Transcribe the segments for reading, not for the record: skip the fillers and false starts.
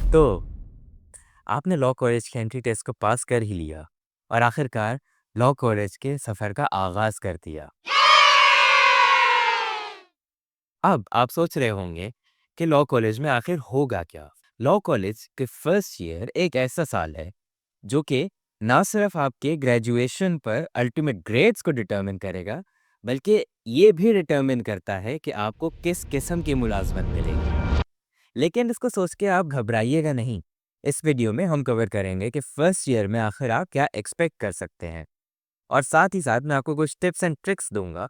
तो आपने law college के एंट्री टेस्ट को पास कर ही लिया और आखिरकार लॉ कॉलेज के सफ़र का आगाज़ कर दिया। अब आप सोच रहे होंगे कि लॉ कॉलेज में आखिर होगा क्या? लॉ कॉलेज के फर्स्ट ईयर एक ऐसा साल है जो कि ना सिर्फ आपके ग्रेजुएशन पर अल्टीमेट ग्रेड्स को डिटरमिन करेगा, बल्कि ये भी डिटरमिन करता है कि आपको किस किस्म की मुलाजमत मिलेगी। लेकिन इसको सोच के आप घबराइएगा नहीं। इस वीडियो में हम कवर करेंगे कि फर्स्ट ईयर में आखिर आप क्या एक्सपेक्ट कर सकते हैं, और साथ ही साथ मैं आपको कुछ टिप्स एंड ट्रिक्स दूंगा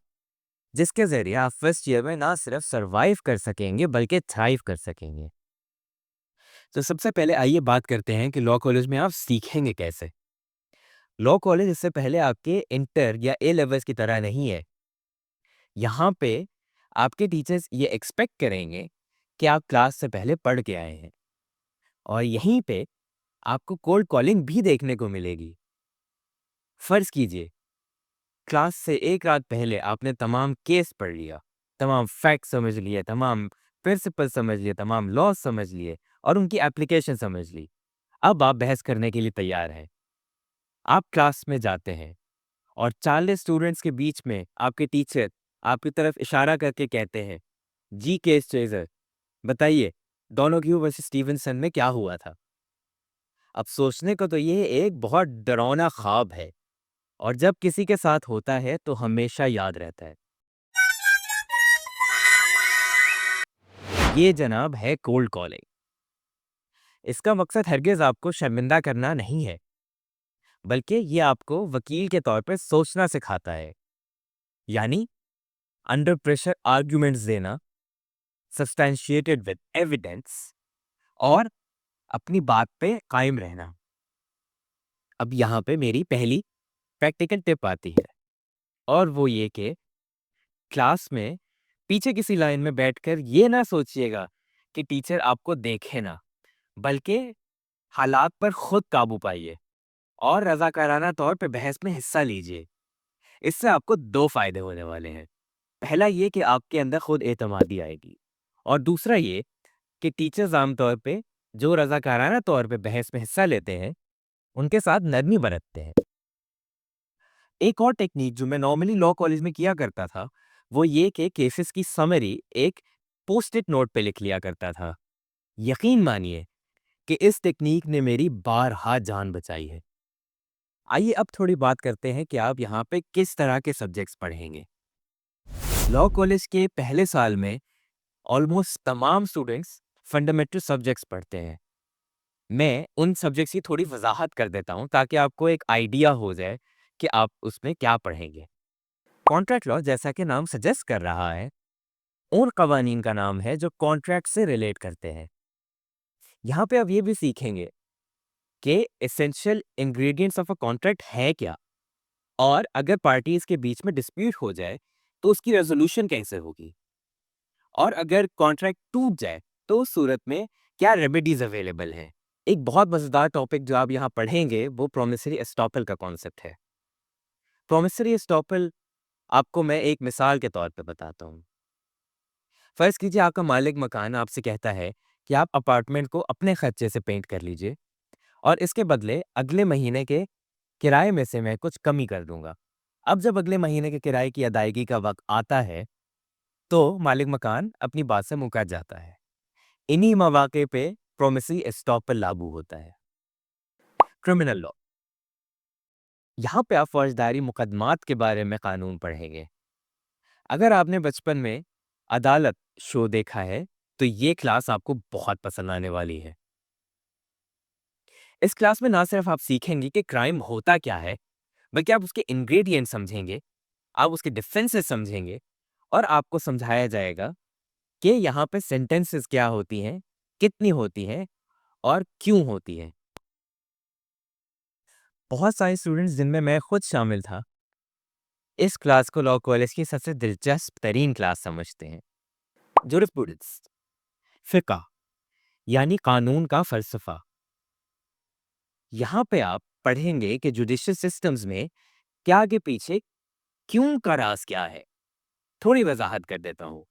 जिसके ज़रिए आप फर्स्ट ईयर में ना सिर्फ सर्वाइव कर सकेंगे बल्कि थ्राइव कर सकेंगे। तो सबसे पहले आइए बात करते हैं कि लॉ कॉलेज में आप सीखेंगे कैसे। लॉ कॉलेज इससे पहले आपके इंटर या ए लेवल्स की तरह नहीं है। यहाँ पे आपके टीचर्स ये एक्सपेक्ट करेंगे कि आप क्लास से पहले पढ़ के आए हैं, और यहीं पे आपको कोल्ड कॉलिंग भी देखने को मिलेगी। फर्ज कीजिए क्लास से एक रात पहले आपने तमाम केस पढ़ लिया, तमाम फैक्ट समझ लिए, तमाम प्रिंसिपल समझ लिए, तमाम लॉ समझ लिए और उनकी एप्लीकेशन समझ ली। अब आप बहस करने के लिए तैयार हैं। आप क्लास में जाते हैं और 40 स्टूडेंट्स के बीच में आपके टीचर आपकी तरफ इशारा करके कहते हैं, जी केस चेजर, बताइए डोनोग्यू वर्सेस स्टीवनसन में क्या हुआ था। अब सोचने को तो ये एक बहुत डरावना ख्वाब है, और जब किसी के साथ होता है तो हमेशा याद रहता है। ये जनाब है कोल्ड कॉलिंग। इसका मकसद हरगिज आपको शर्मिंदा करना नहीं है, बल्कि ये आपको वकील के तौर पर सोचना सिखाता है। यानी अंडर प्रेशर आर्ग्यूमेंट्स देना, सब्सटैंशिएटेड विद एविडेंस, और अपनी बात पे कायम रहना। अब यहाँ पे मेरी पहली प्रैक्टिकल टिप आती है, और वो ये कि क्लास में पीछे किसी लाइन में बैठकर ये ना सोचिएगा कि टीचर आपको देखे ना, बल्कि हालात पर खुद काबू पाइए और रज़ाकाराना तौर पे बहस में हिस्सा लीजिए। इससे आपको 2 फ़ायदे होने वाले हैं। पहला ये कि आपके अंदर खुद एतमादी आएगी, और दूसरा ये कि टीचर्स आमतौर पे जो रज़ाकाराना तौर पे बहस में हिस्सा लेते हैं, उनके साथ नरमी बरतते हैं। एक और टेक्नीक जो मैं नॉर्मली लॉ कॉलेज में किया करता था, वो ये कि केसेस की समरी एक पोस्ट-इट नोट पे लिख लिया करता था। यकीन मानिए कि इस टेक्नीक ने मेरी बारहा जान बचाई है। आइए अब थोड़ी बात करते हैं कि आप यहाँ पे किस तरह के सब्जेक्ट्स पढ़ेंगे। लॉ कॉलेज के पहले साल में ऑलमोस्ट तमाम स्टूडेंट्स फंडामेंटल सब्जेक्ट्स पढ़ते हैं। मैं उन सब्जेक्ट्स की थोड़ी वजाहत कर देता हूँ ताकि आपको एक आइडिया हो जाए कि आप उसमें क्या पढ़ेंगे। कॉन्ट्रैक्ट लॉ, जैसा कि नाम सजेस्ट कर रहा है, उन कवानीन का नाम है जो कॉन्ट्रैक्ट से रिलेट करते हैं। यहाँ पे आप ये भी सीखेंगे कि essential ingredients of a contract है क्या, और अगर पार्टीज के बीच में डिस्प्यूट हो जाए तो उसकी रेजोल्यूशन कैसे होगी, और अगर कॉन्ट्रैक्ट टूट जाए तो उस सूरत में क्या रेमेडीज अवेलेबल हैं। एक बहुत मजेदार टॉपिक जो आप यहाँ पढ़ेंगे वो प्रोमिसरी एस्टॉपल का कॉन्सेप्ट है। प्रोमिसरी एस्टॉपल आपको मैं एक मिसाल के तौर पे बताता हूँ। फर्ज कीजिए आपका मालिक मकान आपसे कहता है कि आप अपार्टमेंट को अपने खर्चे से पेंट कर लीजिए, और इसके बदले अगले महीने के किराए में से मैं कुछ कमी कर दूंगा। अब जब अगले महीने के किराए की अदायगी का वक्त आता है तो मालिक मकान अपनी बात से मुकर जाता है। इन्हीं मौके पे प्रोमिसरी एस्टॉपल लागू होता है। क्रिमिनल लॉ, यहाँ पे आप फौजदारी मुकदमात के बारे में कानून पढ़ेंगे। अगर आपने बचपन में अदालत शो देखा है तो ये क्लास आपको बहुत पसंद आने वाली है। इस क्लास में ना सिर्फ आप सीखेंगे कि क्राइम होता क्या है, बल्कि आप उसके इंग्रेडिएंट समझेंगे, आप उसके डिफेंसेस समझेंगे, और आपको समझाया जाएगा कि यहाँ पे सेंटेंसेस क्या होती हैं, कितनी होती हैं और क्यों होती हैं। बहुत सारे स्टूडेंट्स जिनमें मैं खुद शामिल था, इस क्लास को लॉ कॉलेज की सबसे दिलचस्प तरीन क्लास समझते हैं। जुरिस्प्रूडेंस, फिका, यानी कानून का फलसफा। यहाँ पे आप पढ़ेंगे कि जुडिशियल सिस्टम्स में क्या के पीछे क्यों का राज क्या है। थोड़ी वजाहत कर देता हूँ।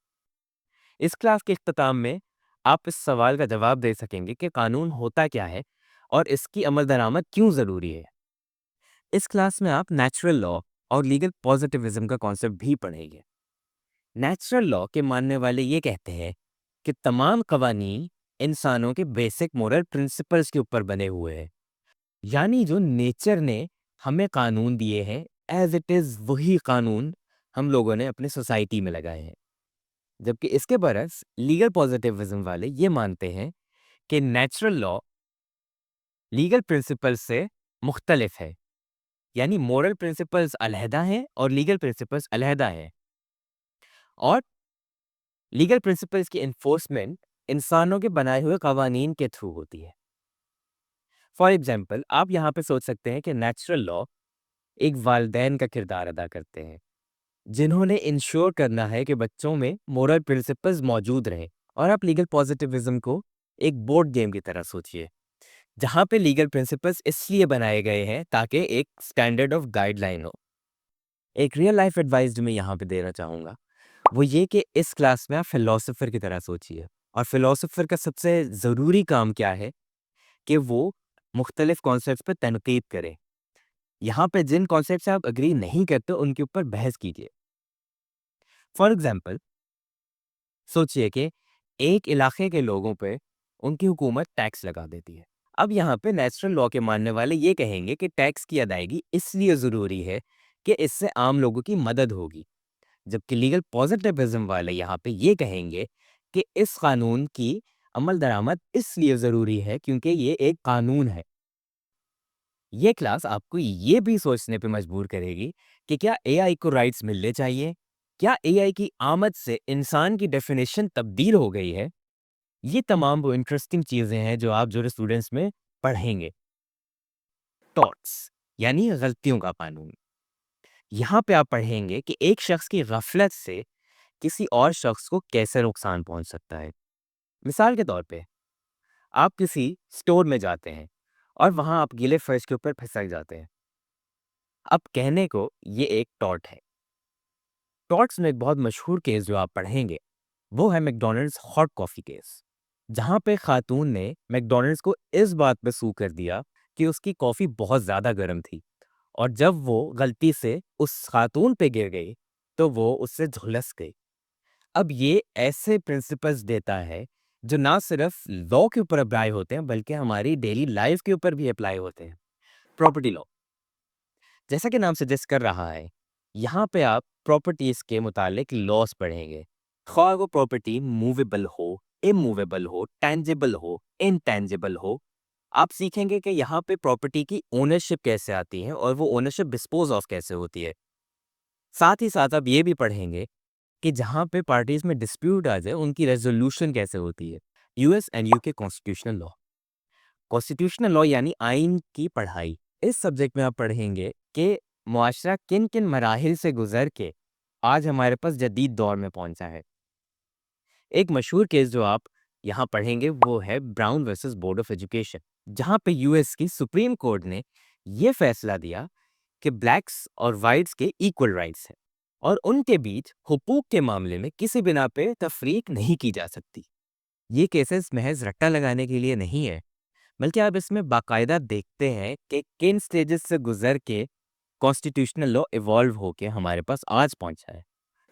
इस क्लास के इख्तिताम में आप इस सवाल का जवाब दे सकेंगे कि कानून होता क्या है और इसकी अमल दरामद क्यों ज़रूरी है। इस क्लास में आप नेचुरल लॉ और लीगल पॉजिटिविज्म का कॉन्सेप्ट भी पढ़ेंगे। नेचुरल लॉ के मानने वाले ये कहते हैं कि तमाम कवानीन इंसानों के बेसिक मोरल प्रिंसिपल्स के ऊपर बने हुए हैं। यानी जो नेचर ने हमें कानून दिए हैं, एज इट इज़ वही कानून हम लोगों ने अपने सोसाइटी में लगाए हैं। जबकि इसके बरस लीगल पॉजिटिविज्म वाले ये मानते हैं कि नेचुरल लॉ लीगल प्रिंसिपल्स से मुख्तलिफ है। यानी मोरल प्रिंसिपल्स अलहदा हैं और लीगल प्रिंसिपल्स अलहदा हैं। और लीगल प्रिंसिपल्स की इन्फोर्समेंट इंसानों के बनाए हुए कवानीन के थ्रू होती है। फॉर एग्जाम्पल, आप यहाँ पे सोच सकते हैं कि नेचुरल लॉ एक वालिदैन का किरदार अदा करते हैं, जिन्होंने इंश्योर करना है कि बच्चों में मोरल प्रिंसिपल्स मौजूद रहें। और आप लीगल पॉजिटिविज्म को एक बोर्ड गेम की तरह सोचिए, जहाँ पे लीगल प्रिंसिपल्स इसलिए बनाए गए हैं ताकि एक स्टैंडर्ड ऑफ गाइडलाइन हो। एक रियल लाइफ एडवाइस जो मैं यहाँ पे देना चाहूँगा वो ये कि इस क्लास में आप फिलोसोफर की तरह सोचिए। और फिलोसोफर का सबसे ज़रूरी काम क्या है कि वो मुख्तलिफ कॉन्सेप्ट्स पे तनकीद करे। यहाँ पे जिन कॉन्सेप्ट से आप अग्री नहीं करते उनके ऊपर बहस कीजिए। फॉर एग्जाम्पल, सोचिए कि एक इलाके के लोगों पे उनकी हुकूमत टैक्स लगा देती है। अब यहाँ पे नेचुरल लॉ के मानने वाले ये कहेंगे कि टैक्स की अदायगी इसलिए ज़रूरी है कि इससे आम लोगों की मदद होगी। जबकि लीगल पॉजिटिविज्म वाले यहाँ पे ये कहेंगे कि इस कानून की अमल दरामद इसलिए ज़रूरी है क्योंकि ये एक कानून है। ये क्लास आपको ये भी सोचने पे मजबूर करेगी कि क्या एआई को राइट्स मिलने चाहिए? क्या एआई की आमद से इंसान की डेफिनेशन तब्दील हो गई है? ये तमाम वो इंटरेस्टिंग चीज़ें हैं जो आप जो स्टूडेंट्स में पढ़ेंगे। टॉर्ट्स यानी गलतियों का कानून। यहाँ पे आप पढ़ेंगे कि एक शख्स की गफलत से किसी और शख्स को कैसे नुकसान पहुंच सकता है। मिसाल के तौर पे, आप किसी स्टोर में जाते हैं और वहां आप गीले फर्श के ऊपर फिसल जाते हैं। अब कहने को ये एक टॉर्ट है। टॉर्ट्स में एक बहुत मशहूर केस जो आप पढ़ेंगे वो है मैकडॉनल्ड्स हॉट कॉफ़ी केस, जहां पे खातून ने मैकडॉनल्ड्स को इस बात पे सू कर दिया कि उसकी कॉफ़ी बहुत ज़्यादा गर्म थी। और जब वो गलती से उस खातून पे गिर गई तो वो उससे झुलस गई। अब ये ऐसे प्रिंसिपल्स देता है जो ना सिर्फ लॉ के ऊपर अप्लाई होते हैं बल्कि हमारी डेली लाइफ के ऊपर भी अप्लाई होते हैं। प्रॉपर्टी लॉ, जैसा कि नाम सजेस्ट कर रहा है, यहाँ पे आप प्रॉपर्टीज के मुतालिक लॉस पढ़ेंगे। ख्वाह वो प्रॉपर्टी मूवेबल हो, इमूवेबल हो, टेंजिबल हो, इनटेंजिबल हो। आप सीखेंगे कि यहाँ पे प्रॉपर्टी की ओनरशिप कैसे आती है और वो ओनरशिप डिस्पोज ऑफ कैसे होती है। साथ ही साथ आप ये भी पढ़ेंगे कि जहाँ पे पार्टीज में डिस्प्यूट आ जाए उनकी रेजोल्यूशन कैसे होती है। US and UK constitutional law. Constitutional law यानी आइन की पढ़ाई। इस सब्जेक्ट में आप पढ़ेंगे कि मुआशरा किन किन मराहिल से गुजर के आज हमारे पास जदीद दौर में पहुंचा है। एक मशहूर केस जो आप यहाँ पढ़ेंगे वो है brown versus board of education, जहाँ पे यूएस की सुप्रीम कोर्ट ने ये फैसला दिया कि ब्लैक्स और वाइट्स के इक्वल राइट्स हैं और उनके बीच हुकूक के मामले में किसी बिना पे तफरीक नहीं की जा सकती। ये केसेस महज रट्टा लगाने के लिए नहीं है, बल्कि आप इसमें बाकायदा देखते हैं कि किन स्टेजेस से गुजर के कॉन्स्टिट्यूशनल लॉ इवॉल्व होके हमारे पास आज पहुंचा है।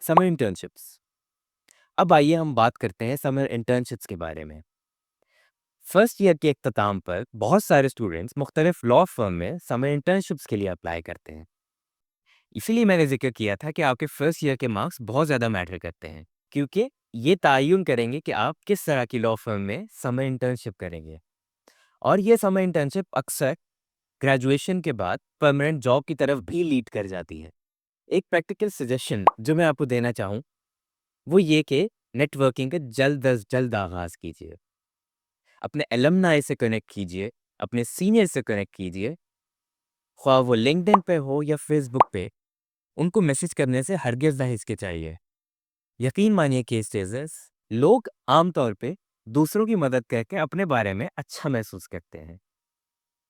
Summer internships. अब आइए हम बात करते हैं समर इंटर्नशिप्स के बारे में। फर्स्ट ईयर के इख्तिताम पर बहुत सारे स्टूडेंट्स मुख्तलिफ लॉ फर्म में समर इंटर्नशिप्स के लिए अप्लाई करते हैं। इसीलिए मैंने जिक्र किया था कि आपके फर्स्ट ईयर के मार्क्स बहुत ज़्यादा मैटर करते हैं, क्योंकि ये तयन करेंगे कि आप किस तरह की लॉ फर्म में समर इंटर्नशिप करेंगे। और ये समर इंटर्नशिप अक्सर ग्रेजुएशन के बाद परमानेंट जॉब की तरफ भी लीड कर जाती है। एक प्रैक्टिकल सजेशन जो मैं आपको देना चाहूँ वो ये कि नेटवर्किंग का जल्द अज जल्द आगाज़ कीजिए। अपने एलमनाई से कनेक्ट कीजिए, अपने सीनियर से कनेक्ट कीजिए, ख्वाह वो लिंक्डइन पे हो या फेसबुक पे। उनको मैसेज करने से हरगिज़ ना हिचकिचाइए। यकीन मानिए कि स्टेजेस लोग आमतौर पे दूसरों की मदद करके अपने बारे में अच्छा महसूस करते हैं।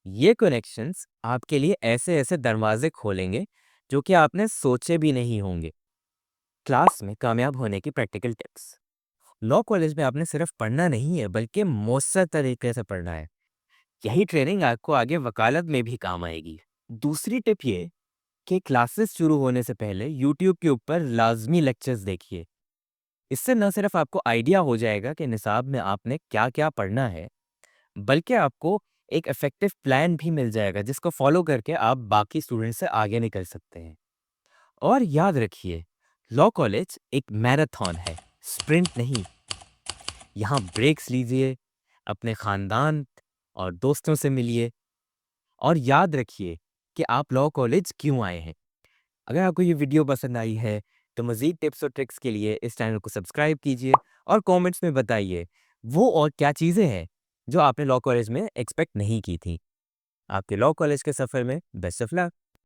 ये कनेक्शंस आपके लिए ऐसे ऐसे दरवाजे खोलेंगे जो कि आपने सोचे भी नहीं होंगे। क्लास में कामयाब होने की प्रैक्टिकल टिप्स। लॉ कॉलेज में आपने सिर्फ पढ़ना नहीं है, बल्कि मौसर तरीके से पढ़ना है। यही ट्रेनिंग आपको आगे वकालत में भी काम आएगी। दूसरी टिप ये कि क्लासेस शुरू होने से पहले यूट्यूब के ऊपर लाजमी लेक्चर्स देखिए। इससे न सिर्फ आपको आइडिया हो जाएगा कि निसाब में आपने क्या-क्या पढ़ना है, बल्कि आपको एक इफेक्टिव प्लान भी मिल जाएगा जिसको फॉलो करके आप बाकी स्टूडेंट से आगे निकल सकते हैं। और याद रखिए, लॉ कॉलेज एक मैराथन है, स्प्रिंट नहीं। यहाँ ब्रेक्स लीजिए, अपने खानदान और दोस्तों से मिलिए और याद रखिए कि आप लॉ कॉलेज क्यों आए हैं। अगर आपको ये वीडियो पसंद आई है तो मज़ीद टिप्स और ट्रिक्स के लिए इस चैनल को सब्सक्राइब कीजिए और कमेंट्स में बताइए वो और क्या चीज़ें हैं जो आपने लॉ कॉलेज में एक्सपेक्ट नहीं की थी। आपके लॉ कॉलेज के सफ़र में बेस्ट ऑफ लक।